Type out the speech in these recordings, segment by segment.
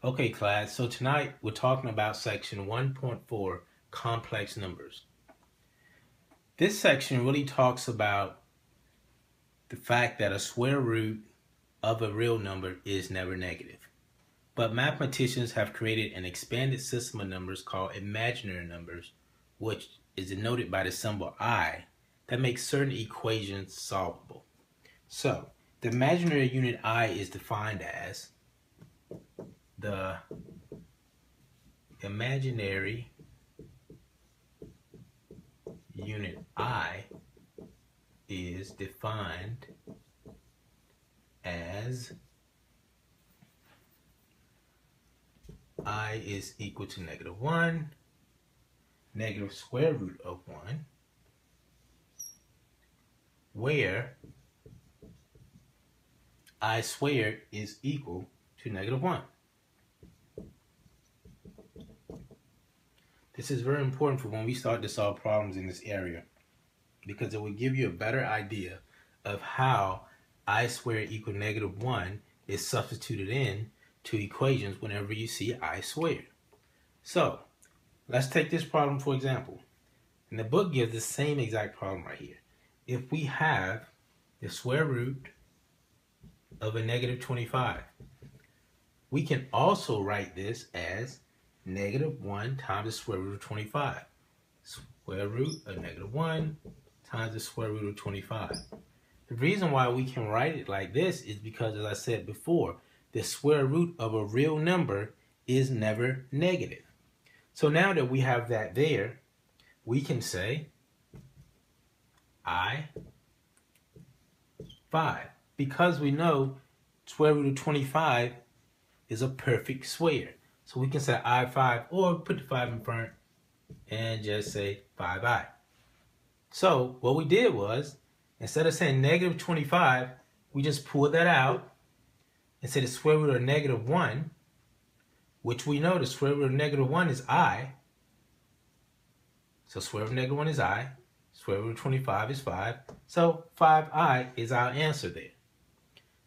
Okay, class, so tonight we're talking about section 1.4, complex numbers. This section really talks about the fact that a square root of a real number is never negative. But mathematicians have created an expanded system of numbers called imaginary numbers, which is denoted by the symbol I, that makes certain equations solvable. So, the imaginary unit I is defined as the imaginary unit I is defined as I is equal to -1, negative square root of 1, where I squared is equal to -1. This is very important for when we start to solve problems in this area, because it will give you a better idea of how I squared equal to -1 is substituted in to equations whenever you see I squared. So let's take this problem for example. And the book gives the same exact problem right here. If we have the square root of a -25, we can also write this as -1 times the square root of 25. Square root of -1 times the square root of 25. The reason why we can write it like this is because, as I said before, the square root of a real number is never negative. So now that we have that there, we can say I 5, because we know square root of 25 is a perfect square. So we can say I5, or put the 5 in front and just say 5I. So what we did was, instead of saying -25, we just pulled that out and said the square root of -1, which we know the square root of -1 is I. So square root of -1 is I. Square root of 25 is 5. So 5I is our answer there.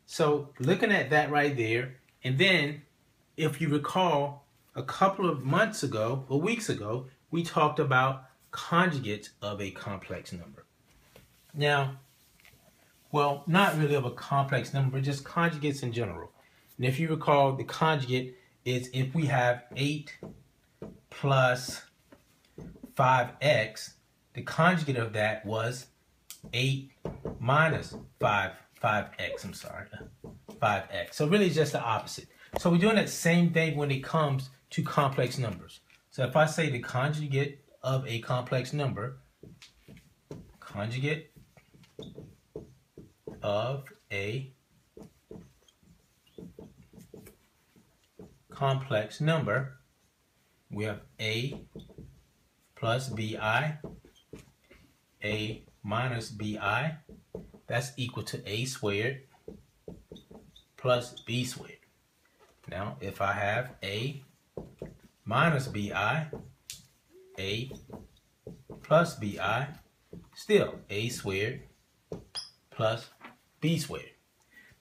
So looking at that right there, and then if you recall, a couple of months ago or weeks ago, we talked about conjugates of a complex number. Now, well, not really of a complex number, just conjugates in general. And if you recall, the conjugate is if we have 8 plus 5x, the conjugate of that was 8 minus 5x, 5x. So really it's just the opposite. So we're doing that same thing when it comes to complex numbers. So if I say the conjugate of a complex number, conjugate of a complex number, we have a plus bi, a minus bi, that's equal to a squared plus b squared. Now, if I have a minus bi, a plus bi, still a squared plus b squared.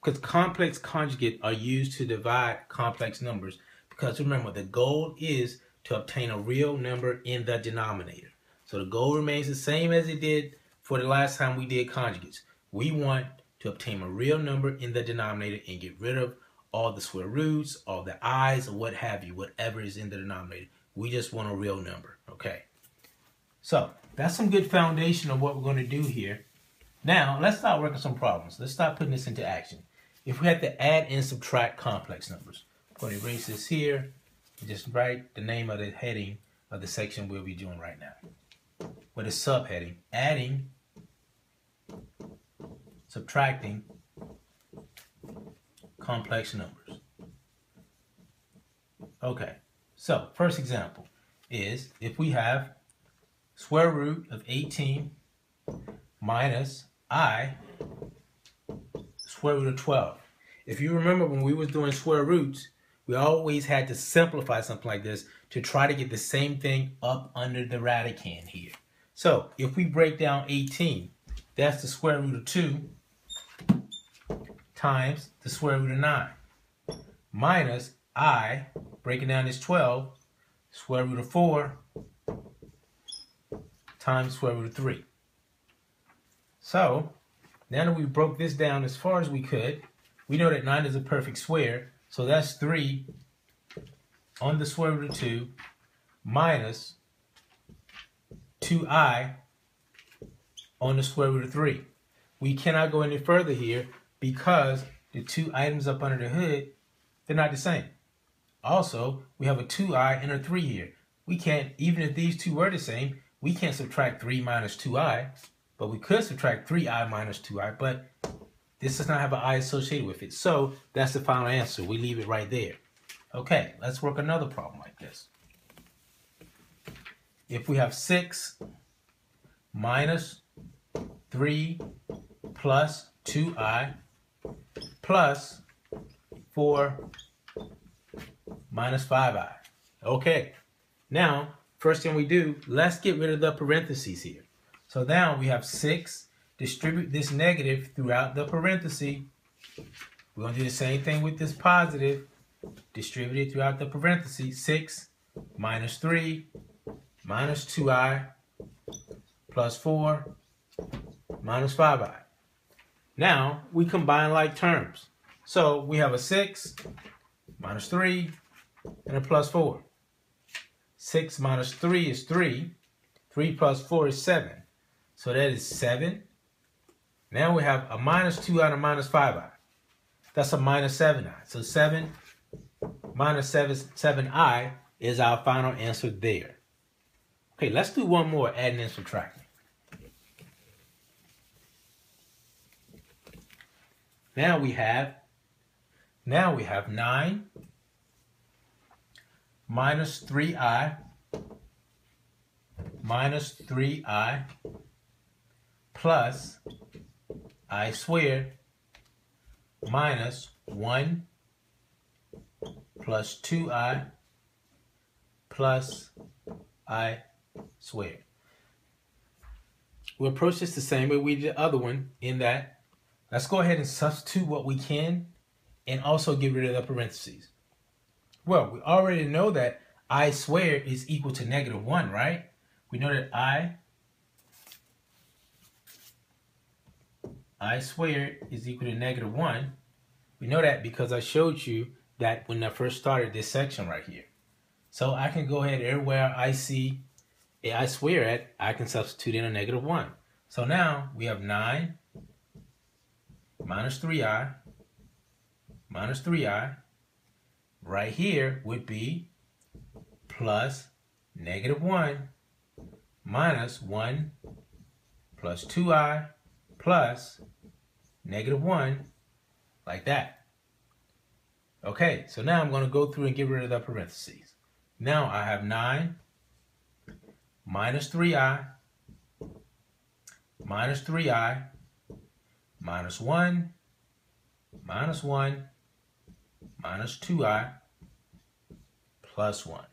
Because complex conjugates are used to divide complex numbers, because remember, the goal is to obtain a real number in the denominator. So the goal remains the same as it did for the last time we did conjugates. We want to obtain a real number in the denominator and get rid of all the square roots, all the i's, or what have you, whatever is in the denominator. We just want a real number, okay? So that's some good foundation of what we're going to do here. Now, let's start working some problems. Let's start putting this into action. If we had to add and subtract complex numbers, I'm going to erase this here and just write the name of the heading of the section we'll be doing right now. With a subheading, adding, subtracting complex numbers. Okay, so first example is if we have square root of 18 minus I square root of 12. If you remember when we were doing square roots, we always had to simplify something like this to try to get the same thing up under the radicand here. So if we break down 18, that's the square root of 2 times the square root of 9 minus I, breaking down this 12, square root of 4 times square root of 3. So, now that we broke this down as far as we could, we know that 9 is a perfect square, so that's 3 on the square root of 2 minus 2i on the square root of 3. We cannot go any further here because the two items up under the hood, they're not the same. Also, we have a 2i and a 3 here. We can't, even if these two were the same, we can't subtract 3 minus 2i, but we could subtract 3i minus 2i, but this does not have an I associated with it. So that's the final answer. We leave it right there. Okay, let's work another problem like this. If we have 6 minus 3 plus 2i plus 4 minus 5i. Okay, now, first thing we do, let's get rid of the parentheses here. So now we have 6. Distribute this negative throughout the parenthesis. We're going to do the same thing with this positive. Distribute it throughout the parentheses. 6 minus 3 minus 2i plus 4 minus 5i. Now, we combine like terms. So we have a 6 minus 3 and a plus 4. 6 minus 3 is 3. 3 plus 4 is 7. So that is 7. Now we have a minus 2i and a minus 5i. That's a minus 7i. So 7 minus 7i is our final answer there. Okay, let's do one more, adding and subtracting. Now we have 9 minus 3i plus I squared minus 1 plus 2i plus I squared. We'll approach this the same way we did the other one, in that let's go ahead and substitute what we can and also get rid of the parentheses. Well, we already know that I squared is equal to negative 1, right? We know that I squared is equal to negative 1. We know that because I showed you that when I first started this section right here. So I can go ahead, everywhere I see a I squared at, I can substitute in a negative 1. So now we have 9 minus 3i right here would be plus negative 1 minus 1 plus 2i plus negative 1, like that. Okay, so now I'm going to go through and get rid of the parentheses. Now I have 9 minus 3i minus 1 minus 2i plus 1.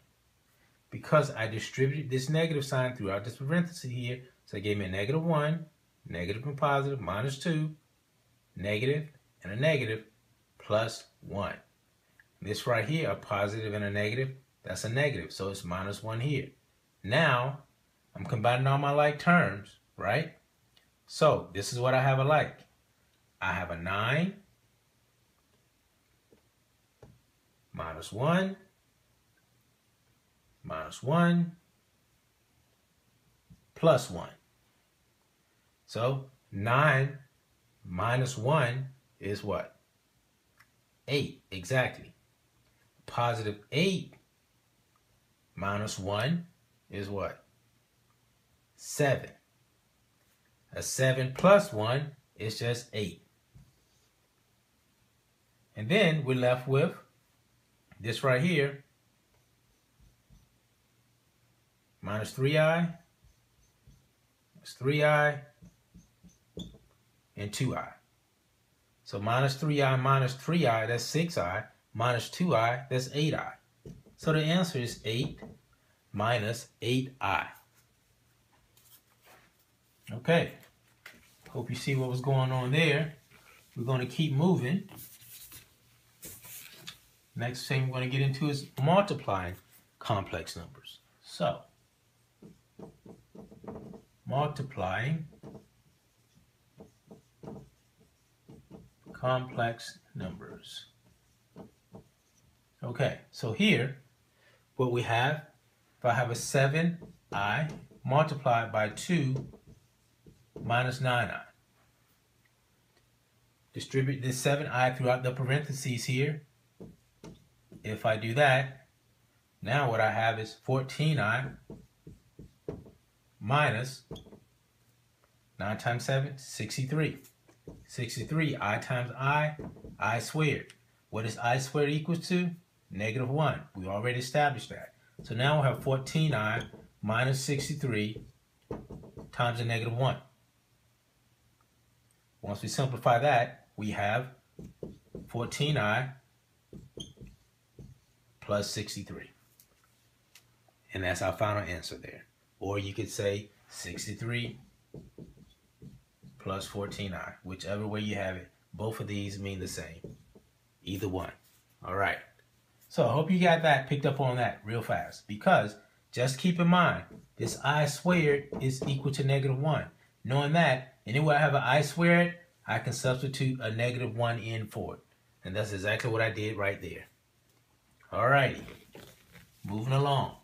Because I distributed this negative sign throughout this parenthesis here, so it gave me a negative 1, negative and positive, minus 2, negative and a negative, plus 1. This right here, a positive and a negative, that's a negative, so it's minus 1 here. Now, I'm combining all my like terms, right? So, this is what I have alike. I have a 9 minus 1 plus 1. So 9 minus 1 is what? 8, exactly. Positive 8 minus 1 is what? 7. A 7 plus 1 is just 8. And then we're left with this right here, minus 3i, and 2i. So minus 3i minus 3i, that's 6i, minus 2i, that's 8i. So the answer is 8 minus 8i. Okay, hope you see what was going on there. We're going to keep moving. Next thing we're going to get into is multiplying complex numbers. So, multiplying complex numbers. Okay, so here, what we have, if I have a 7i multiplied by 2 minus 9i. Distribute this 7i throughout the parentheses here. If I do that, now what I have is 14i minus 9 times 7, 63. 63, I times I squared. What is I squared equals to? Negative 1. We already established that. So now we have 14i minus 63 times a negative 1. Once we simplify that, we have 14i plus 63. And that's our final answer there. Or you could say 63 plus 14i. Whichever way you have it, both of these mean the same. Either one. All right. So I hope you got that, picked up on that real fast. Because just keep in mind, this I squared is equal to negative 1. Knowing that, anywhere I have an I squared, I can substitute a negative 1 in for it. And that's exactly what I did right there. All righty. Moving along.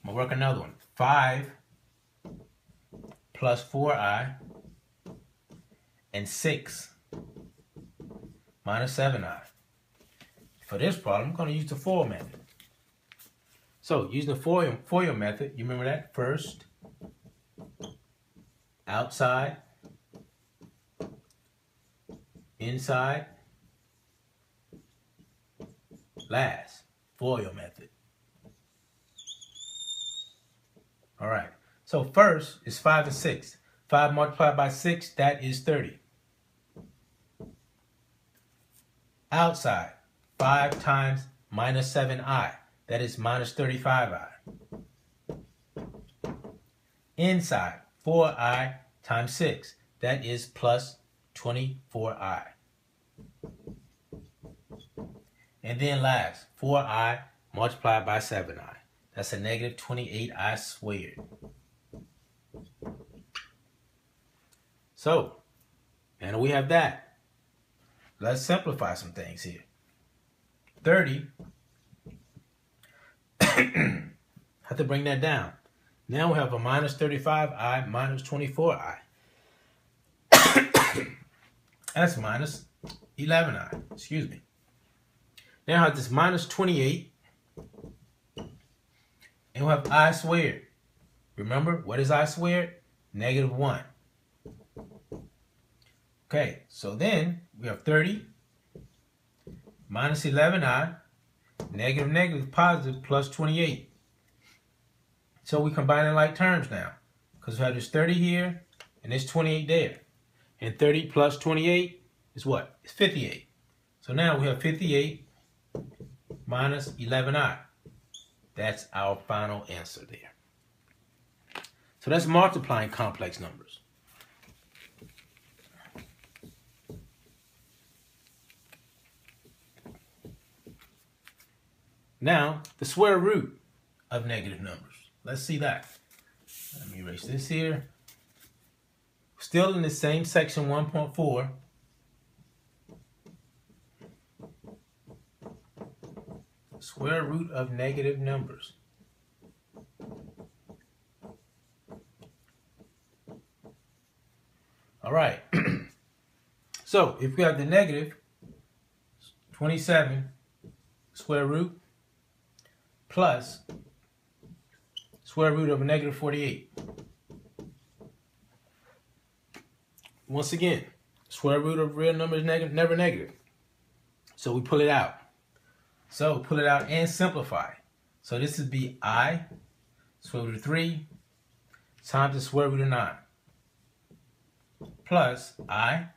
I'm going to work another one. 5 plus 4i and 6 minus 7i. For this problem, I'm going to use the FOIL method. So, using the FOIL method, you remember that? First, outside, inside, last. FOIL method. All right. So first is 5 and 6. 5 multiplied by 6, that is 30. Outside, 5 times minus 7i, that is minus 35i. Inside, 4i times 6, that is plus 24i. And then last, 4i multiplied by 7i. That's a negative 28i squared. So, and we have that. Let's simplify some things here. 30, have to bring that down. Now we have a minus 35i minus 24i. That's minus 11i, excuse me. Now I have this minus 28, and we have I squared. Remember, what is I squared? Negative 1. Okay, so then we have 30 minus 11i, negative negative positive plus 28. So we combine in like terms now, because we have this 30 here and this 28 there. And 30 plus 28 is what? It's 58. So now we have 58 minus 11i. That's our final answer there. So that's multiplying complex numbers. Now, the square root of negative numbers. Let's see that. Let me erase this here. Still in the same section 1.4. Square root of negative numbers. All right. So if we have the negative 27 square root plus square root of a negative 48. Once again, square root of real numbers is never negative. So we pull it out. So pull it out and simplify. So this would be I square root of 3 times the square root of 9 plus I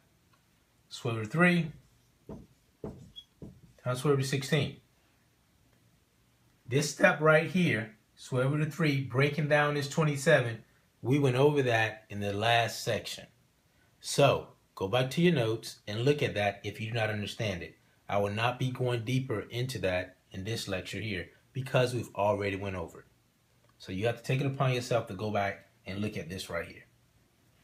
square root of 3 times square root of 16. This step right here, square root of 3, breaking down this 27, we went over that in the last section. So go back to your notes and look at that if you do not understand it. I will not be going deeper into that in this lecture here because we've already went over it. So you have to take it upon yourself to go back and look at this right here.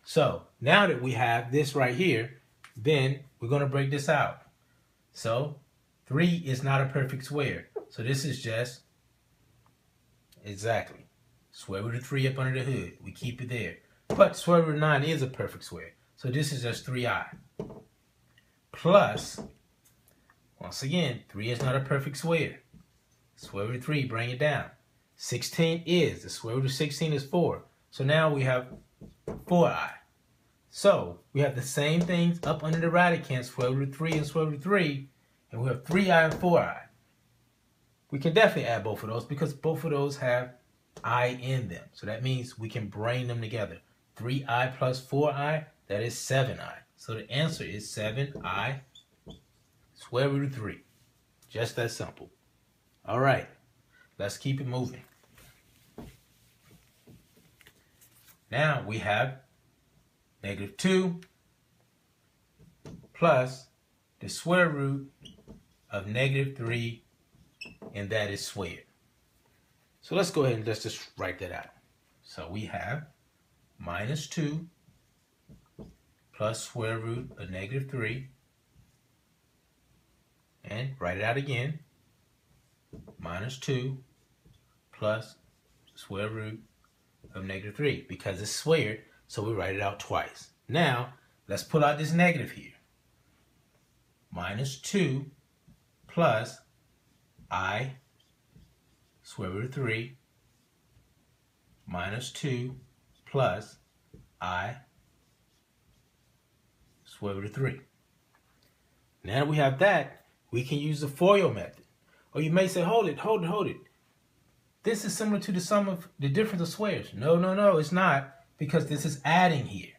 So now that we have this right here, then we're going to break this out. So 3 is not a perfect square. So this is just exactly square root of 3 up under the hood. We keep it there. But square root of 9 is a perfect square. So this is just 3i. Plus, once again, 3 is not a perfect square. Square root of 3, bring it down. 16 is. The square root of 16 is 4. So now we have 4i. So we have the same things up under the radicand, square root of 3 and square root of 3. And we have 3i and 4i. We can definitely add both of those because both of those have I in them. So that means we can bring them together. 3i plus 4i, that is 7i. So the answer is 7i square root of 3. Just that simple. All right, let's keep it moving. Now we have negative 2 plus the square root of negative 3, and that is squared. So let's go ahead and let's just write that out. So we have minus 2 plus square root of negative 3, and write it out again, minus 2 plus square root of negative 3, because it's squared, so we write it out twice. Now, let's pull out this negative here. Minus 2 plus I square root of 3 minus 2 plus I square root of 3. Now that we have that, we can use the FOIL method. Or you may say, hold it. This is similar to the sum of the difference of squares. No, it's not, because this is adding here.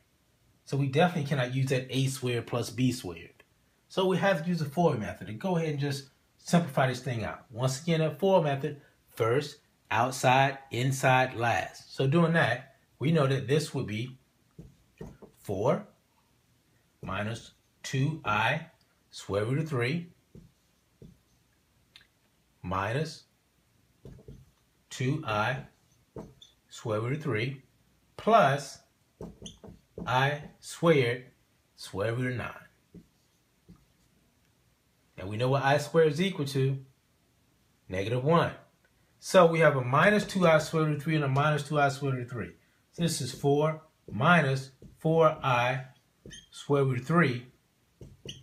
So we definitely cannot use that a squared plus b squared. So we have to use the FOIL method and go ahead and just simplify this thing out. Once again, that FOIL method, first, outside, inside, last. So doing that, we know that this would be 4 minus 2i square root of 3 minus 2i square root of 3 plus I squared square root of 9. And we know what I squared is equal to negative 1. So we have a minus 2i square root of 3 and a minus 2i square root of 3. So this is 4 minus 4i square root of 3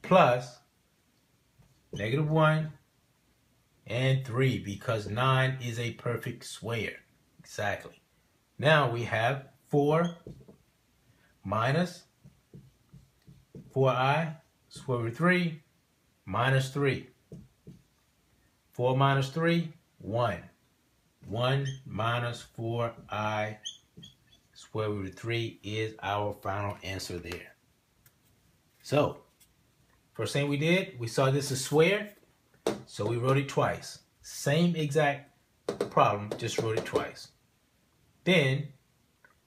plus negative 1 and 3, because 9 is a perfect square. Exactly. Now we have 4 minus 4i square root of 3 minus 3. 4 minus 3, 1. 1 minus 4i square root of 3 is our final answer there. So, first thing we did, we saw this is square, so we wrote it twice. Same exact problem, just wrote it twice. Then,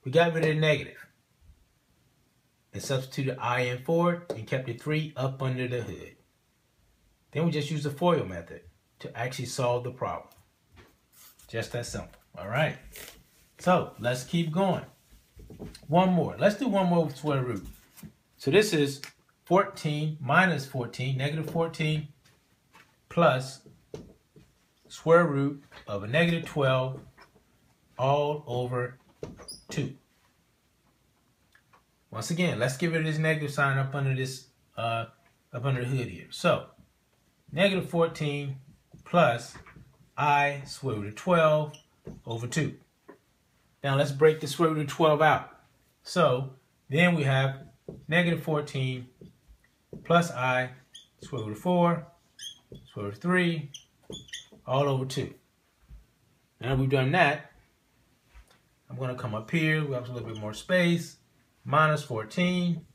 we got rid of the negative and substituted I in for it and kept the 3 up under the hood. Then we just used the FOIL method to actually solve the problem. Just that simple. All right. So let's keep going. One more. Let's do one more with square root. So this is 14 minus 14, negative 14 plus square root of a negative 12 all over 2. Once again, let's get rid of this negative sign up under this up under the hood here. So negative 14 plus I square root of 12 over 2. Now let's break the square root of 12 out. So then we have negative 14 plus I square root of 4 square root of 3 all over 2. Now that we've done that, I'm going to come up here. We have a little bit more space. Minus 14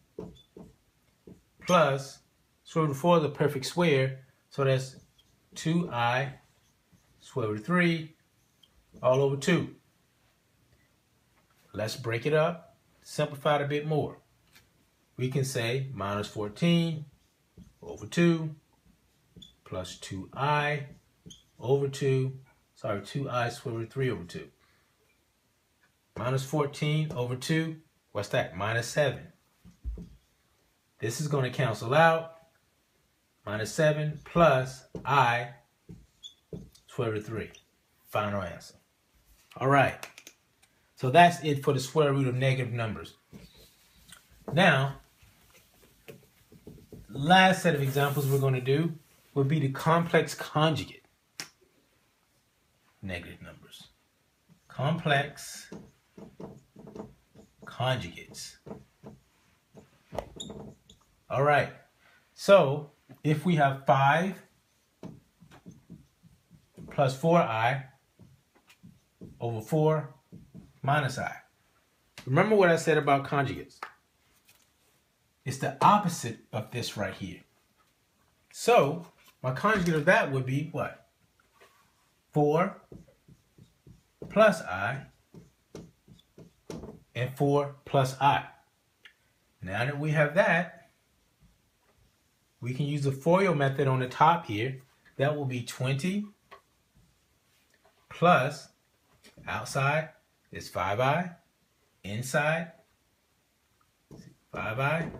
plus square root of 4 is a perfect square. So that's 2i square root of 3 all over 2. Let's break it up, simplify it a bit more. We can say minus 14 over 2 plus 2i over 2. Sorry, 2i squared root of 3 over 2. Minus 14 over 2. What's that? Minus 7. This is going to cancel out. Minus 7 plus I square root of 3. Final answer. All right. So that's it for the square root of negative numbers. Now, last set of examples we're going to do would be the complex conjugate negative numbers. Complex conjugates. All right. So if we have 5 plus 4i over 4 minus I. Remember what I said about conjugates. It's the opposite of this right here. So my conjugate of that would be what? 4 plus I and 4 plus I. Now that we have that, we can use the FOIL method on the top here. That will be 20 plus outside is 5i, inside 5i,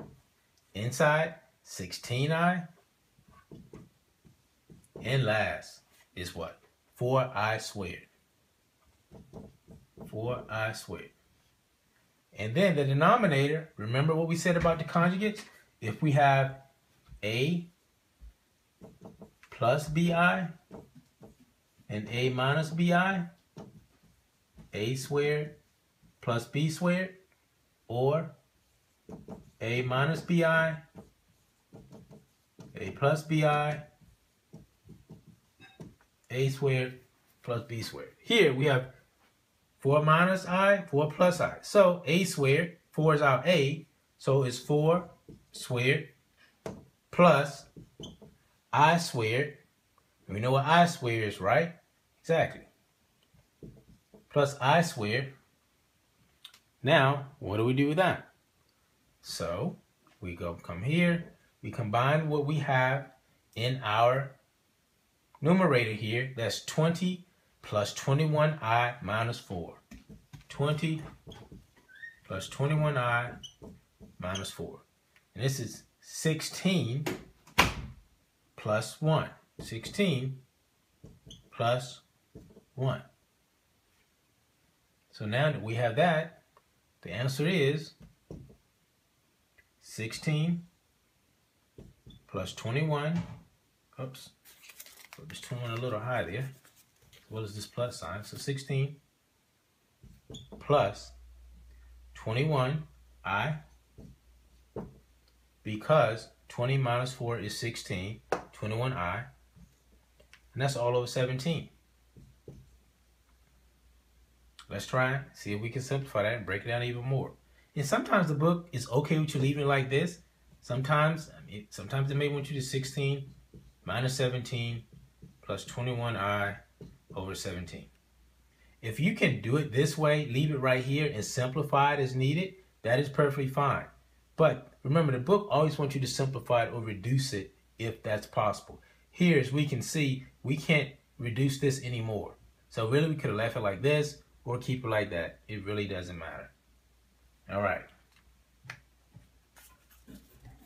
inside 16i, and last is what? 4i squared. 4i squared. And then the denominator, remember what we said about the conjugates? If we have a plus bi and a minus bi, a squared plus b squared, or a minus bi, a plus bi, a squared plus b squared. Here we have 4 minus I, 4 plus I. So a squared, 4 is our a, so it's 4 squared plus I squared. We know what I squared is, right? Exactly. Plus I squared. Now, what do we do with that? So we come here, we combine what we have in our numerator here. That's 20 plus 21i minus 4. 20 plus 21i minus 4. And this is 16 plus 1. 16 plus 1. So now that we have that, the answer is 16 plus 21. Oops. Put this 21 a little high there. As well as this plus sign. So 16 plus 21i, because 20 minus 4 is 16, 21i, and that's all over 17. Let's try, see if we can simplify that and break it down even more. And sometimes the book is okay with you leaving it like this. Sometimes they may want you to 16 minus 17 plus 21i over 17. If you can do it this way, leave it right here and simplify it as needed, that is perfectly fine. But remember, the book always wants you to simplify it or reduce it if that's possible. Here, as we can see, we can't reduce this anymore. So really, we could have left it like this or keep it like that. It really doesn't matter. All right.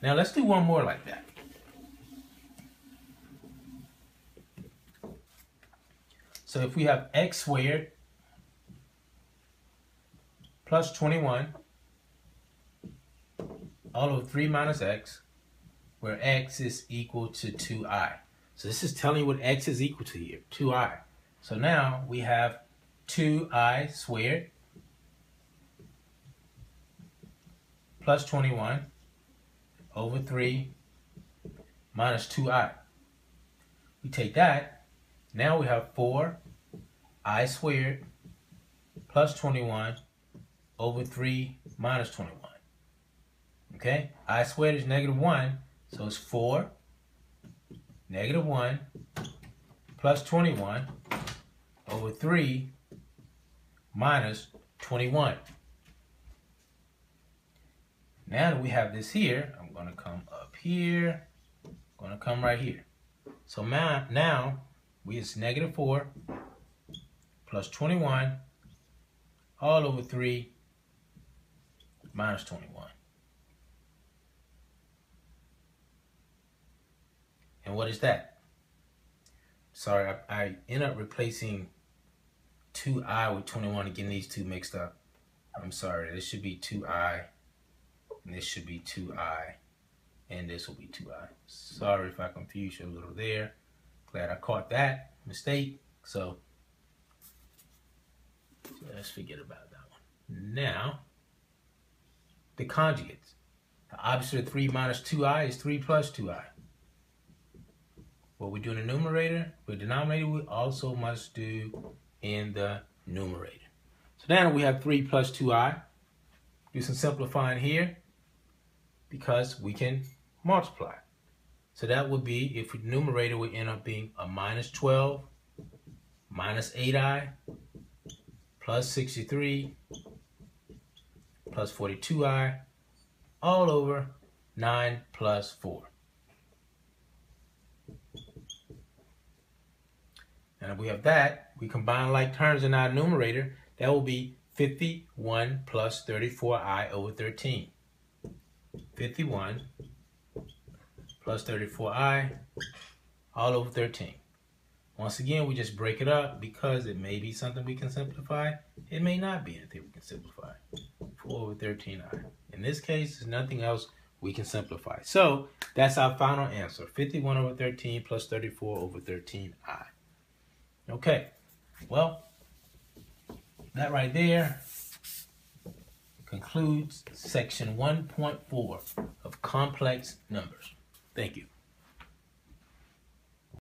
Now let's do one more like that. So if we have x squared plus 21 all over 3 minus x, where x is equal to 2i. So this is telling you what x is equal to here, 2i. So now we have 2i squared plus 21 over 3 minus 2i. We take that, now we have 4i squared plus 21 over 3 minus 21. Okay, I squared is negative 1, so it's 4 negative 1 plus 21 over 3 minus 21. Now that we have this here, I'm going to come up here, I'm going to come right here. So now it's negative 4 plus 21 all over 3 minus 21. And what is that? Sorry, I end up replacing 2i with 21 and getting these two mixed up. I'm sorry, this should be 2i, and this should be 2i, and this will be 2i. Sorry if I confused you a little there. Glad I caught that mistake. So let's forget about that one. Now, the conjugates. The opposite of 3 minus 2i is 3 plus 2i. What we do in the numerator, the denominator, we also must do in the numerator. So now we have 3 plus 2i. Do some simplifying here because we can multiply. So that would be, if the numerator would end up being a minus 12, minus 8i, plus 63, plus 42i, all over 9 plus 4. And if we have that, we combine like terms in our numerator, that will be 51 plus 34i over 13. 51 plus 34i all over 13. Once again, we just break it up because it may be something we can simplify. It may not be anything we can simplify. 4 over 13i. In this case, there's nothing else we can simplify. So that's our final answer. 51 over 13 plus 34 over 13i. Okay, well, that right there concludes section 1.4 of complex numbers. Thank you.